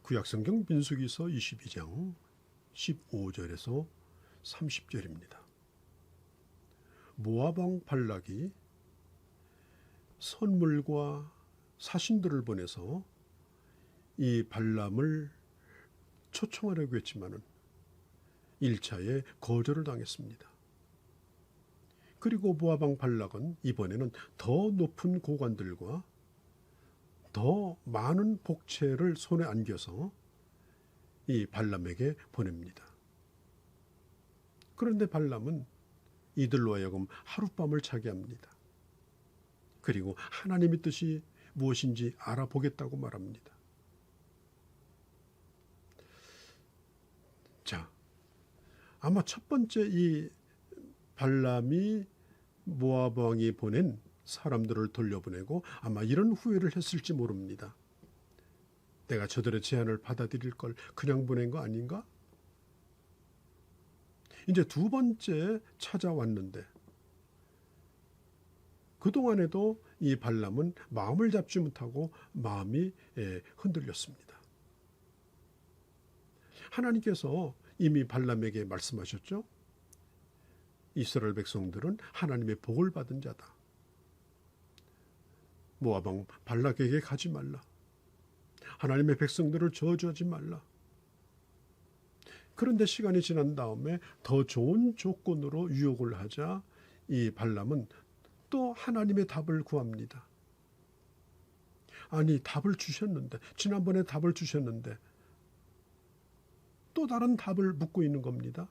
구약성경 민수기서 22장 15절에서 30절입니다. 모압 왕 발락이 선물과 사신들을 보내서 이 발람을 초청하려고 했지만은 1차에 거절을 당했습니다. 그리고 모압 왕 발락은 이번에는 더 높은 고관들과 더 많은 복채를 손에 안겨서 이 발람에게 보냅니다. 그런데 발람은 이들로 하여금 하룻밤을 자게 합니다. 그리고 하나님의 뜻이 무엇인지 알아보겠다고 말합니다. 자, 아마 첫 번째 이 발람이 모압 왕이 보낸 사람들을 돌려보내고 아마 이런 후회를 했을지 모릅니다. 내가 저들의 제안을 받아들일 걸 그냥 보낸 거 아닌가? 이제 두 번째 찾아왔는데 그동안에도 이 발람은 마음을 잡지 못하고 마음이 흔들렸습니다. 하나님께서 이미 발람에게 말씀하셨죠. 이스라엘 백성들은 하나님의 복을 받은 자다. 모압 왕 발락에게 가지 말라. 하나님의 백성들을 저주하지 말라. 그런데 시간이 지난 다음에 더 좋은 조건으로 유혹을 하자 이 발람은 또 하나님의 답을 구합니다. 아니, 답을 주셨는데, 지난번에 답을 주셨는데 또 다른 답을 묻고 있는 겁니다.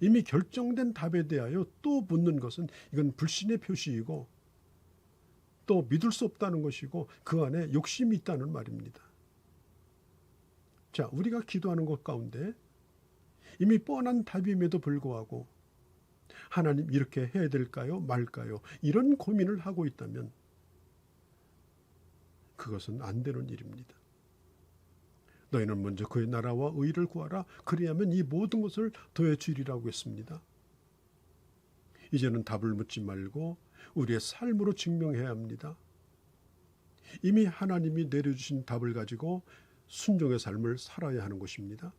이미 결정된 답에 대하여 또 묻는 것은 이건 불신의 표시이고 또 믿을 수 없다는 것이고 그 안에 욕심이 있다는 말입니다. 자, 우리가 기도하는 것 가운데 이미 뻔한 답임에도 불구하고 하나님 이렇게 해야 될까요? 말까요? 이런 고민을 하고 있다면 그것은 안 되는 일입니다. 너희는 먼저 그의 나라와 의를 구하라. 그리하면 이 모든 것을 더해 주리라고 했습니다. 이제는 답을 묻지 말고 우리의 삶으로 증명해야 합니다. 이미 하나님이 내려주신 답을 가지고 순종의 삶을 살아야 하는 것입니다.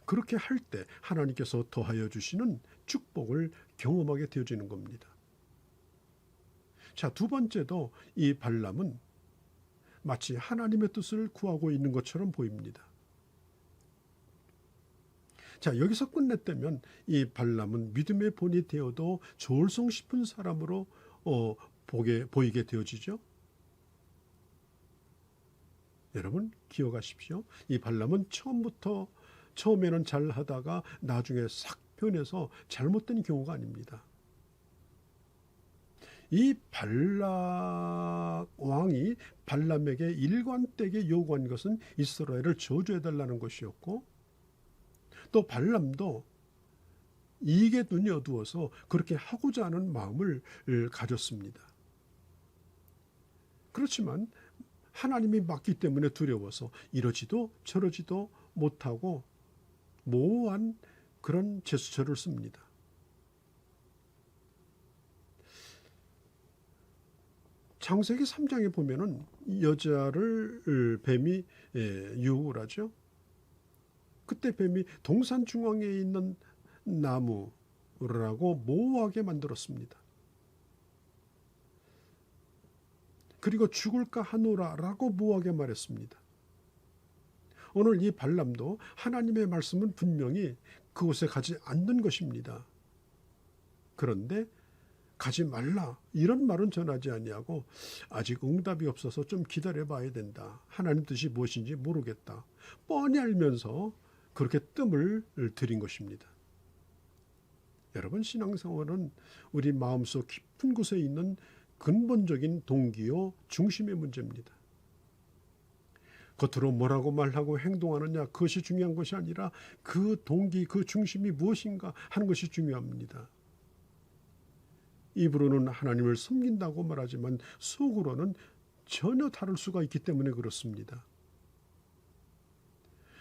그렇게 할 때 하나님께서 더하여 주시는 축복을 경험하게 되어지는 겁니다. 자, 두 번째도 이 발람은 마치 하나님의 뜻을 구하고 있는 것처럼 보입니다. 자, 여기서 끝냈다면 이 발람은 믿음의 본이 되어도 졸성 싶은 사람으로 보이게 되어지죠. 여러분 기억하십시오. 이 발람은 처음에는 잘 하다가 나중에 싹 변해서 잘못된 경우가 아닙니다. 이 발락 왕이 발람에게 일관되게 요구한 것은 이스라엘을 저주해달라는 것이었고 또 발람도 이익에 눈이 어두워서 그렇게 하고자 하는 마음을 가졌습니다. 그렇지만 하나님이 맞기 때문에 두려워서 이러지도 저러지도 못하고 모호한 그런 제스처를 씁니다. 창세기 3장에 보면은 여자를 뱀이 유혹을 하죠. 그때 뱀이 동산 중앙에 있는 나무라고 모호하게 만들었습니다. 그리고 죽을까 하노라라고 모호하게 말했습니다. 오늘 이 발람도 하나님의 말씀은 분명히 그곳에 가지 않는 것입니다. 그런데 가지 말라 이런 말은 전하지 아니하고 아직 응답이 없어서 좀 기다려 봐야 된다. 하나님 뜻이 무엇인지 모르겠다. 뻔히 알면서 그렇게 뜸을 들인 것입니다. 여러분 신앙생활은 우리 마음속 깊은 곳에 있는 근본적인 동기요 중심의 문제입니다. 겉으로 뭐라고 말하고 행동하느냐 그것이 중요한 것이 아니라 그 동기 그 중심이 무엇인가 하는 것이 중요합니다. 입으로는 하나님을 섬긴다고 말하지만 속으로는 전혀 다를 수가 있기 때문에 그렇습니다.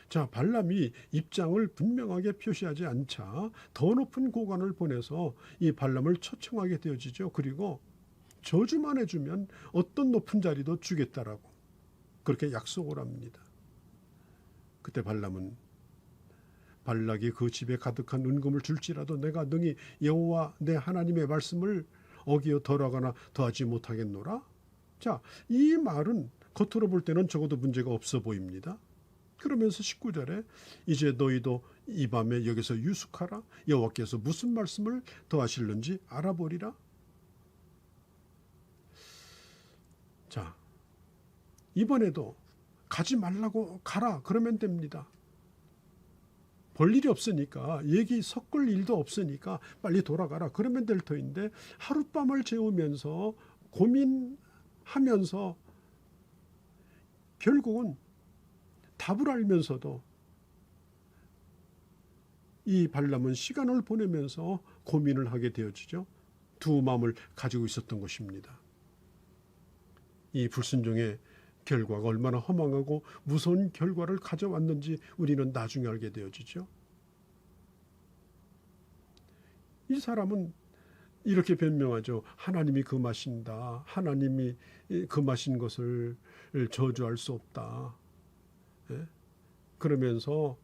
자, 발람이 입장을 분명하게 표시하지 않자 더 높은 고관을 보내서 이 발람을 초청하게 되어지죠. 그리고 저주만 해주면 어떤 높은 자리도 주겠다라고 그렇게 약속을 합니다. 그때 발람은 발락이 그 집에 가득한 은금을 줄지라도 내가 능히 여호와 내 하나님의 말씀을 어기어 덜하거나 더하지 못하겠노라. 자, 이 말은 겉으로 볼 때는 적어도 문제가 없어 보입니다. 그러면서 19절에 이제 너희도 이 밤에 여기서 유숙하라. 여호와께서 무슨 말씀을 더하실는지 알아보리라. 자, 이번에도 가지 말라고 가라 그러면 됩니다. 볼 일이 없으니까, 얘기 섞을 일도 없으니까 빨리 돌아가라 그러면 될 터인데, 하룻밤을 재우면서 고민하면서 결국은 답을 알면서도 이 발람은 시간을 보내면서 고민을 하게 되어지죠. 두 마음을 가지고 있었던 것입니다. 이 불순종의 결과가 얼마나 허망하고 무서운 결과를 가져왔는지 우리는 나중에 알게 되어지죠. 이 사람은 이렇게 변명하죠. 하나님이 금하신다. 하나님이 금하신 것을 저주할 수 없다. 그러면서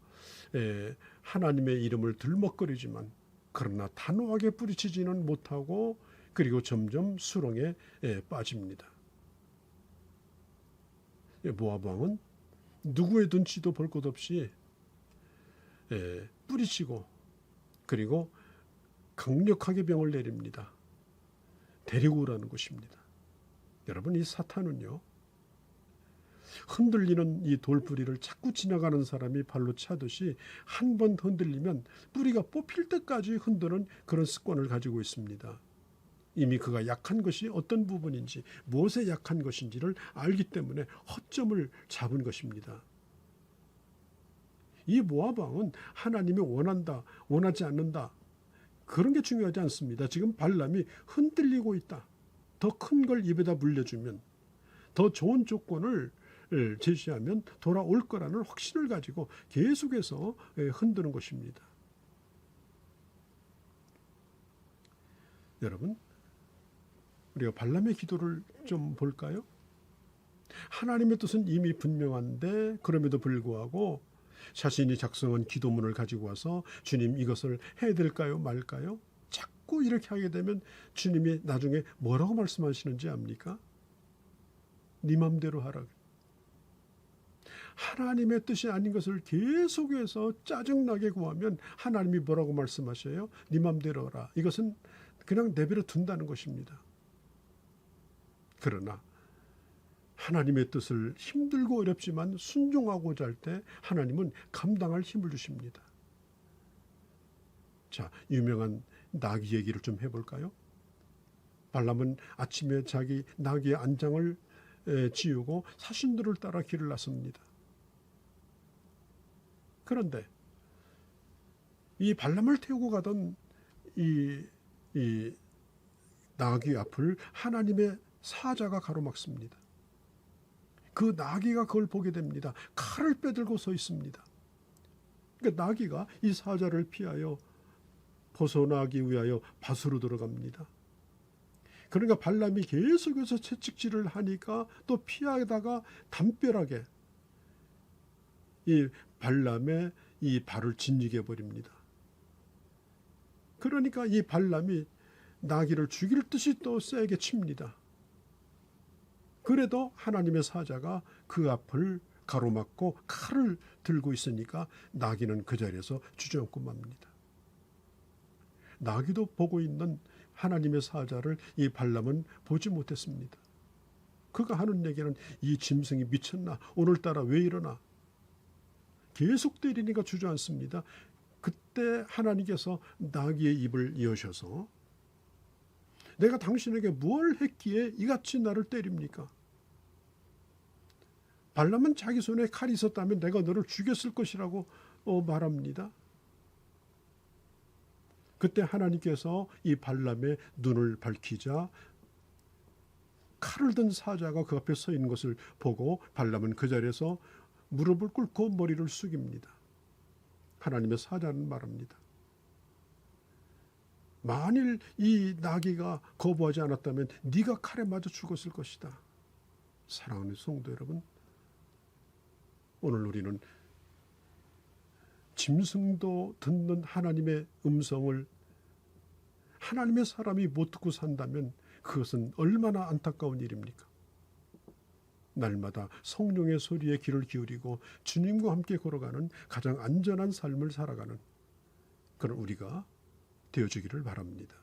하나님의 이름을 들먹거리지만 그러나 단호하게 뿌리치지는 못하고 그리고 점점 수렁에 빠집니다. 모압 왕은 누구의 눈치도 볼 것 없이 뿌리치고 그리고 강력하게 병을 내립니다. 데리고 오라는 것입니다. 여러분, 이 사탄은요, 흔들리는 이 돌뿌리를 자꾸 지나가는 사람이 발로 차듯이 한 번 흔들리면 뿌리가 뽑힐 때까지 흔드는 그런 습관을 가지고 있습니다. 이미 그가 약한 것이 어떤 부분인지, 무엇에 약한 것인지를 알기 때문에 허점을 잡은 것입니다. 이 모압 왕은 하나님이 원한다, 원하지 않는다, 그런 게 중요하지 않습니다. 지금 발람이 흔들리고 있다. 더 큰 걸 입에다 물려주면, 더 좋은 조건을 제시하면 돌아올 거라는 확신을 가지고 계속해서 흔드는 것입니다. 여러분, 우리가 발람의 기도를 좀 볼까요? 하나님의 뜻은 이미 분명한데 그럼에도 불구하고 자신이 작성한 기도문을 가지고 와서 주님 이것을 해야 될까요 말까요? 자꾸 이렇게 하게 되면 주님이 나중에 뭐라고 말씀하시는지 압니까? 네 맘대로 하라. 하나님의 뜻이 아닌 것을 계속해서 짜증나게 구하면 하나님이 뭐라고 말씀하셔요? 네 맘대로 하라. 이것은 그냥 내버려 둔다는 것입니다. 그러나 하나님의 뜻을 힘들고 어렵지만 순종하고자 할 때 하나님은 감당할 힘을 주십니다. 자, 유명한 나귀 얘기를 좀 해볼까요? 발람은 아침에 자기 나귀의 안장을 지우고 사신들을 따라 길을 나섭니다. 그런데 이 발람을 태우고 가던 이 나귀 앞을 하나님의 사자가 가로막습니다. 그 나귀가 그걸 보게 됩니다. 칼을 빼들고 서 있습니다. 그러니까 나귀가 이 사자를 피하여 벗어나기 위하여 밭으로 들어갑니다. 그러니까 발람이 계속해서 채찍질을 하니까 또 피하다가 담벼락에 이 발람의 이 발을 진리게 버립니다. 그러니까 이 발람이 나귀를 죽일 듯이 또 세게 칩니다. 그래도 하나님의 사자가 그 앞을 가로막고 칼을 들고 있으니까 나귀는 그 자리에서 주저앉고 맙니다. 나귀도 보고 있는 하나님의 사자를 이 발람은 보지 못했습니다. 그가 하는 얘기는 이 짐승이 미쳤나? 오늘따라 왜 이러나? 계속 때리니까 주저앉습니다. 그때 하나님께서 나귀의 입을 여셔서 내가 당신에게 뭘 했기에 이같이 나를 때립니까? 발람은 자기 손에 칼이 있었다면 내가 너를 죽였을 것이라고 말합니다. 그때 하나님께서 이 발람의 눈을 밝히자 칼을 든 사자가 그 앞에 서 있는 것을 보고 발람은 그 자리에서 무릎을 꿇고 머리를 숙입니다. 하나님의 사자는 말합니다. 만일 이 나귀가 거부하지 않았다면 네가 칼에 맞아 죽었을 것이다. 사랑하는 성도 여러분, 오늘 우리는 짐승도 듣는 하나님의 음성을 하나님의 사람이 못 듣고 산다면 그것은 얼마나 안타까운 일입니까? 날마다 성령의 소리에 귀를 기울이고 주님과 함께 걸어가는 가장 안전한 삶을 살아가는 그런 우리가 되어주기를 바랍니다.